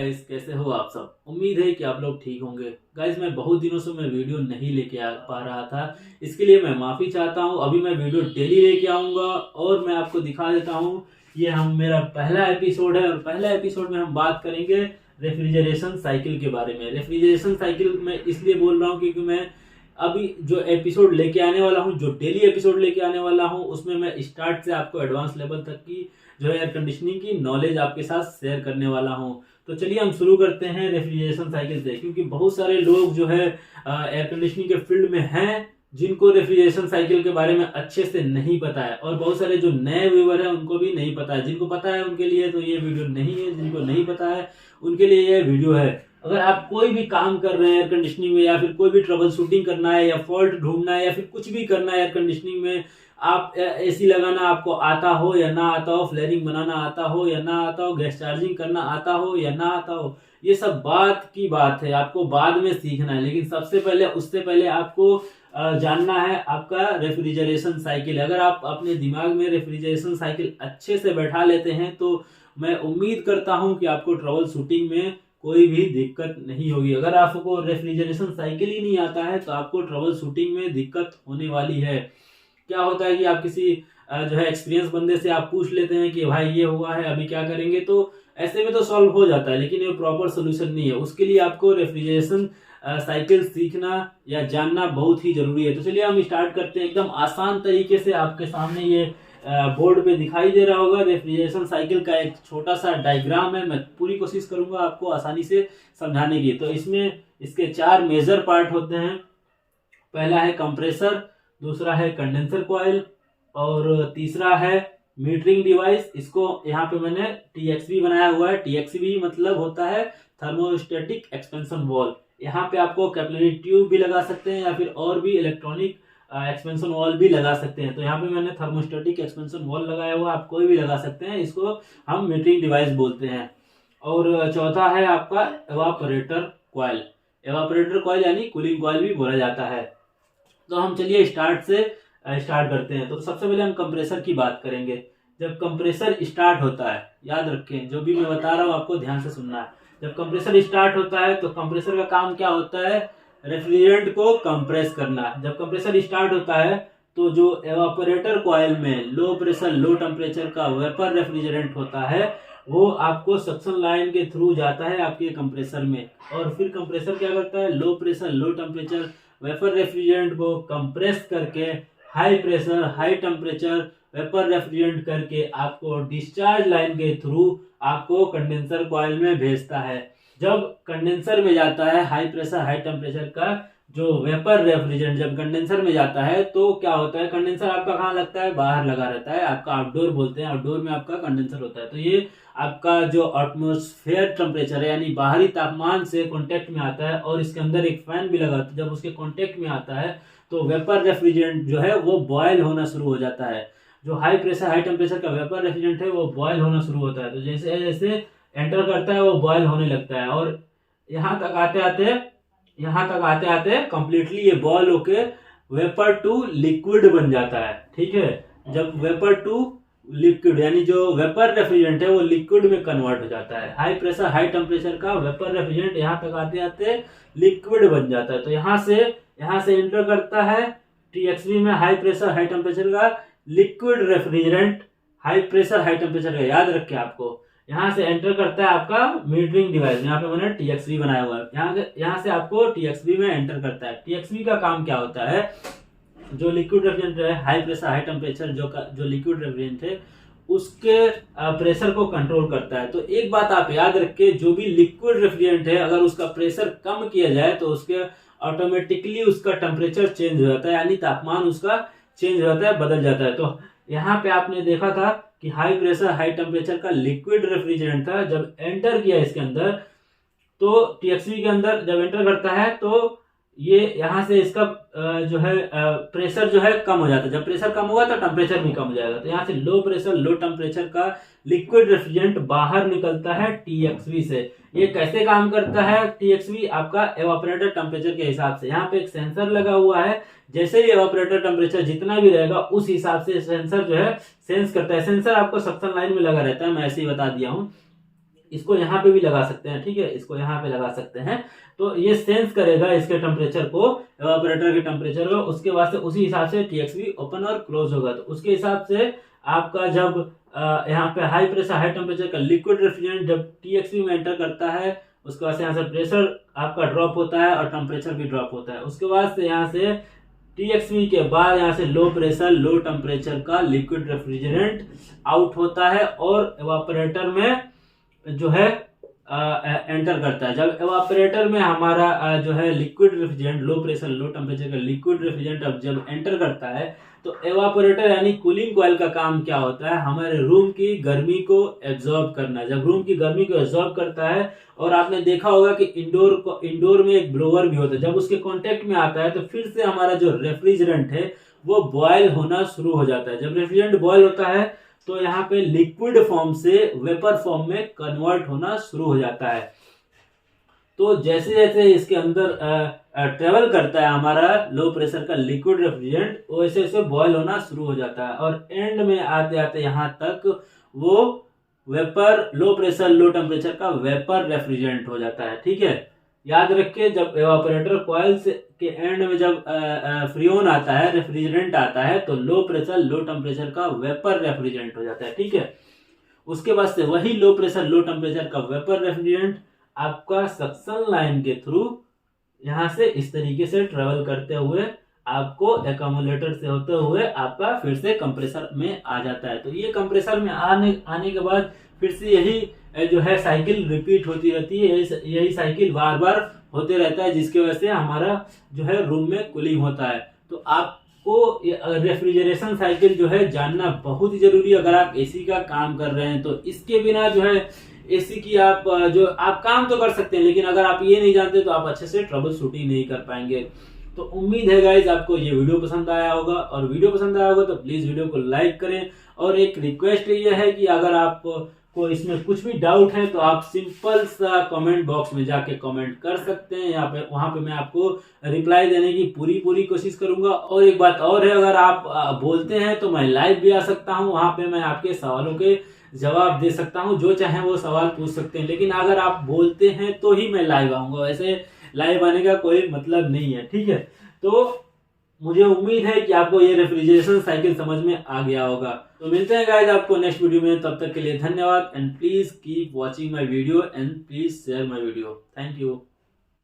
Guys, कैसे हो आप सब। उम्मीद है कि आप लोग ठीक होंगे। गाइस, मैं बहुत दिनों से मैं वीडियो नहीं लेके आ पा रहा था, इसके लिए मैं माफ़ी चाहता हूं। अभी मैं वीडियो डेली लेके आऊंगा और मैं आपको दिखा देता हूं। ये मेरा पहला एपिसोड है और पहला एपिसोड में हम बात करेंगे रेफ्रिजरेशन साइकिल के बारे में। रेफ्रिजरेशन साइकिल मैं इसलिए बोल रहा हूँ क्योंकि मैं अभी जो एपिसोड लेके आने वाला हूँ, जो डेली एपिसोड लेके आने वाला हूँ, उसमें मैं स्टार्ट से आपको एडवांस लेवल तक की जो है एयर कंडीशनिंग की नॉलेज आपके साथ शेयर करने वाला हूँ। तो चलिए हम शुरू करते हैं रेफ्रिजरेशन साइकिल से, क्योंकि बहुत सारे लोग जो है एयर कंडीशनिंग के फील्ड में हैं जिनको रेफ्रिजरेशन साइकिल के बारे में अच्छे से नहीं पता है, और बहुत सारे जो नए व्यूअर हैं उनको भी नहीं पता है। जिनको पता है उनके लिए तो ये वीडियो नहीं है, जिनको नहीं पता है उनके लिए ये वीडियो है। अगर आप कोई भी काम कर रहे हैं एयर कंडीशनिंग में, या फिर कोई भी ट्रबल शूटिंग करना है, या फॉल्ट ढूंढना है, या फिर कुछ भी करना है एयर कंडीशनिंग में, आप एसी लगाना आपको आता हो या ना आता हो, फ्लेयरिंग बनाना आता हो या ना आता हो, गैस चार्जिंग करना आता हो या ना आता हो, ये सब बात की बात है, आपको बाद में सीखना है। लेकिन सबसे पहले उससे पहले आपको जानना है आपका रेफ्रिजरेशन साइकिल। अगर आप अपने दिमाग में रेफ्रिजरेशन साइकिल अच्छे से बैठा लेते हैं तो मैं उम्मीद करता हूं कि आपको ट्रबल शूटिंग में कोई भी दिक्कत नहीं होगी। अगर आपको रेफ्रिजरेशन साइकिल ही नहीं आता है तो आपको ट्रबल शूटिंग में दिक्कत होने वाली है। क्या होता है कि आप किसी जो है एक्सपीरियंस बंदे से आप पूछ लेते हैं कि भाई ये हुआ है, अभी क्या करेंगे, तो ऐसे में तो सॉल्व हो जाता है, लेकिन ये प्रॉपर सोल्यूशन नहीं है। उसके लिए आपको रेफ्रिजरेशन साइकिल सीखना या जानना बहुत ही जरूरी है। तो चलिए हम स्टार्ट करते हैं। एकदम आसान तरीके से आपके सामने ये बोर्ड पे दिखाई दे रहा होगा रेफ्रिजरेशन साइकिल का एक छोटा सा डायग्राम है। मैं पूरी कोशिश करूंगा आपको आसानी से समझाने की। तो इसमें इसके 4 मेजर पार्ट होते हैं। पहला है कंप्रेसर, दूसरा है कंडेंसर कॉइल, और तीसरा है मीटरिंग डिवाइस। इसको यहाँ पे मैंने TXV बनाया हुआ है। TXV मतलब होता है थर्मोस्टेटिक एक्सपेंशन वॉल्व। यहाँ पे आपको कैपिलरी ट्यूब भी लगा सकते हैं या फिर और भी इलेक्ट्रॉनिक एक्सपेंशन वॉल भी लगा सकते हैं। तो यहाँ पे मैंने थर्मोस्टेटिक एक्सपेंशन वॉल लगाया हुआ, आप कोई भी लगा सकते हैं। इसको हम मीटरिंग डिवाइस बोलते हैं। और चौथा है आपका एवापोरेटर कॉइल। एवापोरेटर कॉइल यानी कूलिंग कॉइल भी बोला जाता है। तो हम चलिए स्टार्ट करते हैं। तो सबसे पहले हम कंप्रेसर की बात करेंगे। जब कंप्रेसर स्टार्ट होता है, याद रखें जो भी मैं बता रहा हूँ आपको ध्यान से सुनना है। जब कंप्रेसर स्टार्ट होता है तो कंप्रेसर का काम क्या होता है? रेफ्रिजरेंट को कंप्रेस करना। जब कंप्रेसर स्टार्ट होता है तो जो एवापोरेटर कॉइल में लो प्रेशर लो टेम्परेचर का वेपर रेफ्रिजरेंट होता है वो आपको सक्शन लाइन के थ्रू जाता है आपके कंप्रेसर में, और फिर कंप्रेसर क्या करता है? Low pressure low temperature vapour refrigerant को कंप्रेस करके high pressure high temperature vapour refrigerant करके आपको डिस्चार्ज लाइन के थ्रू आपको कंडेंसर कॉइल में भेजता है। जब कंडेंसर में जाता है हाई प्रेशर हाई टेम्परेचर का जो वेपर रेफ्रिजरेंट जब कंडेंसर में जाता है तो क्या होता है? कंडेंसर आपका कहाँ लगता है? बाहर लगा रहता है, आपका आउटडोर बोलते हैं। आउटडोर में आपका कंडेंसर होता है। तो ये आपका जो एटमॉस्फेयर टेम्परेचर है यानी बाहरी तापमान से कांटेक्ट में आता है, और इसके अंदर एक फैन भी लगा होता है। जब उसके कांटेक्ट में आता है तो वेपर रेफ्रिजरेंट जो है वो बॉयल होना शुरू हो जाता है। जो हाई प्रेशर हाई टेम्परेचर का वेपर रेफ्रिजरेंट है वो बॉयल होना शुरू होता है। तो जैसे जैसे एंटर करता है वो बॉयल होने लगता है, और यहाँ तक आते आते कंप्लीटली ये बॉयल होके वेपर टू लिक्विड बन जाता है। ठीक है, जब वेपर टू लिक्विड यानी जो वेपर रेफ्रिजरेंट है वो लिक्विड में कन्वर्ट हो जाता है। हाई प्रेशर हाई टेम्परेचर का वेपर रेफ्रिजरेंट यहाँ तक आते आते लिक्विड बन जाता है। तो यहाँ से एंटर करता है TXV में हाई प्रेशर हाई टेम्परेचर का liquid refrigerant, high pressure high temperature का, याद रखें आपको। यहाँ से एंटर करता है आपका मीटरिंग डिवाइस। यहाँ पे मैंने TXV बनाया हुआ है। यहाँ से आपको TXV में एंटर करता है। TXV का काम क्या होता है? जो लिक्विड रेफ्रिजरेंट है हाई प्रेशर हाई टेम्परेचर जो लिक्विड रेफ्रिजरेंट है उसके प्रेशर को कंट्रोल करता है। तो एक बात आप याद रखें, जो भी लिक्विड रेफ्रिजरेंट है अगर उसका प्रेशर कम किया जाए तो उसके ऑटोमेटिकली उसका टेम्परेचर चेंज हो जाता है, यानी तापमान उसका चेंज हो जाता है, बदल जाता है। तो यहाँ पे आपने देखा था कि हाई प्रेशर हाई टेम्परेचर का लिक्विड रेफ्रिजरेंट था। जब एंटर किया इसके अंदर तो TXV के अंदर जब एंटर करता है तो ये यहाँ से इसका जो है प्रेशर जो है कम हो जाता है। जब प्रेशर कम होगा तो टेम्परेचर भी कम हो जाएगा। तो यहाँ से लो प्रेशर लो टेम्परेचर का लिक्विड रेफ्रिजरेंट बाहर निकलता है TXV से। ये कैसे काम करता है TXV? आपका एवापोरेटर टेम्परेचर के हिसाब से। यहाँ पे एक सेंसर लगा हुआ है, जैसे ही एवापोरेटर टेम्परेचर जितना भी रहेगा उस हिसाब से सेंसर जो है सेंस करता है। सेंसर आपको सक्शन लाइन में लगा रहता है, मैं ऐसे ही बता दिया हूँ। इसको यहाँ पे भी लगा सकते हैं, ठीक है, इसको यहाँ पे लगा सकते हैं। तो ये सेंस करेगा इसके टेम्परेचर को, एवापोरेटर के टेम्परेचर को, उसके बाद से उसी हिसाब से TXV ओपन और क्लोज होगा। तो उसके हिसाब से आपका जब यहाँ पे हाई प्रेशर हाई टेम्परेचर का लिक्विड रेफ्रिजरेंट जब TXV में एंटर करता है, उसके बाद से यहाँ से प्रेशर आपका ड्रॉप होता है और टेम्परेचर भी ड्रॉप होता है। उसके बाद से यहाँ से TXV के बाद यहाँ से लो प्रेशर लो टेम्परेचर का लिक्विड रेफ्रिजरेंट आउट होता है और एवापोरेटर में जो है एंटर करता है। जब एवापोरेटर में हमारा जो है liquid refrigerant low pressure low temperature का लिक्विड रेफ्रिजरेंट अब जब एंटर करता है, तो एवापोरेटर यानी कूलिंग कॉइल का काम क्या होता है, हमारे रूम की गर्मी को एब्जॉर्ब करना। जब रूम की गर्मी को एब्जॉर्ब करता है, और आपने देखा होगा कि इंडोर में एक ब्लोअर भी होता है, जब उसके कांटेक्ट में आता है तो फिर से हमारा जो रेफ्रिजरेंट है वो बॉयल होना शुरू हो जाता है। जब रेफ्रिजरेंट बॉयल होता है तो यहाँ पे लिक्विड फॉर्म से वेपर फॉर्म में कन्वर्ट होना शुरू हो जाता है। तो जैसे जैसे इसके अंदर ट्रेवल करता है हमारा लो प्रेशर का लिक्विड रेफ्रिजरेंट, वैसे वैसे बॉयल होना शुरू हो जाता है और एंड में आते आते यहाँ तक वो vapour low pressure low temperature का वेपर रेफ्रिजरेंट हो जाता है, ठीक है। याद रखिए, जब एवापोरेटर कॉइल के एंड में जब फ्रीओन आता है, रेफ्रिजरेंट आता है, तो लो प्रेशर लो टेम्परेचर का वेपर रेफ्रिजरेंट हो जाता है, ठीक है। उसके बाद से वही लो प्रेशर लो टेम्परेचर का वेपर रेफ्रिजरेंट आपका सक्शन लाइन के थ्रू यहाँ से इस तरीके से ट्रेवल करते हुए आपको एक्यूमुलेटर से होते हुए आपका फिर से कंप्रेसर में आ जाता है। तो ये कंप्रेसर में आने के बाद फिर से यही जो है साइकिल रिपीट होती रहती है, यही साइकिल बार बार होते रहता है, जिसकी वजह से हमारा जो है रूम में कूलिंग होता है। तो आपको रेफ्रिजरेशन साइकिल जो है जानना बहुत ही जरूरी है। अगर आप एसी का काम कर रहे हैं तो इसके बिना जो है एसी की आप काम तो कर सकते हैं, लेकिन अगर आप ये नहीं जानते तो आप अच्छे से ट्रबल शूटिंग नहीं कर पाएंगे। तो उम्मीद है गाइज आपको ये वीडियो पसंद आया होगा, और वीडियो पसंद आया होगा तो प्लीज वीडियो को लाइक करें। और एक रिक्वेस्ट ये है कि अगर आपको इसमें कुछ भी डाउट है तो आप सिंपल सा कमेंट बॉक्स में जाके कमेंट कर सकते हैं, यहाँ पे वहां पे मैं आपको रिप्लाई देने की पूरी कोशिश करूंगा। और एक बात और है, अगर आप बोलते हैं तो मैं लाइव भी आ सकता हूँ, वहां पे मैं आपके सवालों के जवाब दे सकता हूं, जो चाहे वो सवाल पूछ सकते हैं। लेकिन अगर आप बोलते हैं तो ही मैं लाइव आऊंगा, वैसे लाइव आने का कोई मतलब नहीं है, ठीक है। तो मुझे उम्मीद है कि आपको ये रेफ्रिजरेशन साइकिल समझ में आ गया होगा। तो मिलते हैं गाइस आपको नेक्स्ट वीडियो में, तब तक के लिए धन्यवाद। And please keep watching my video and please share my video. Thank you.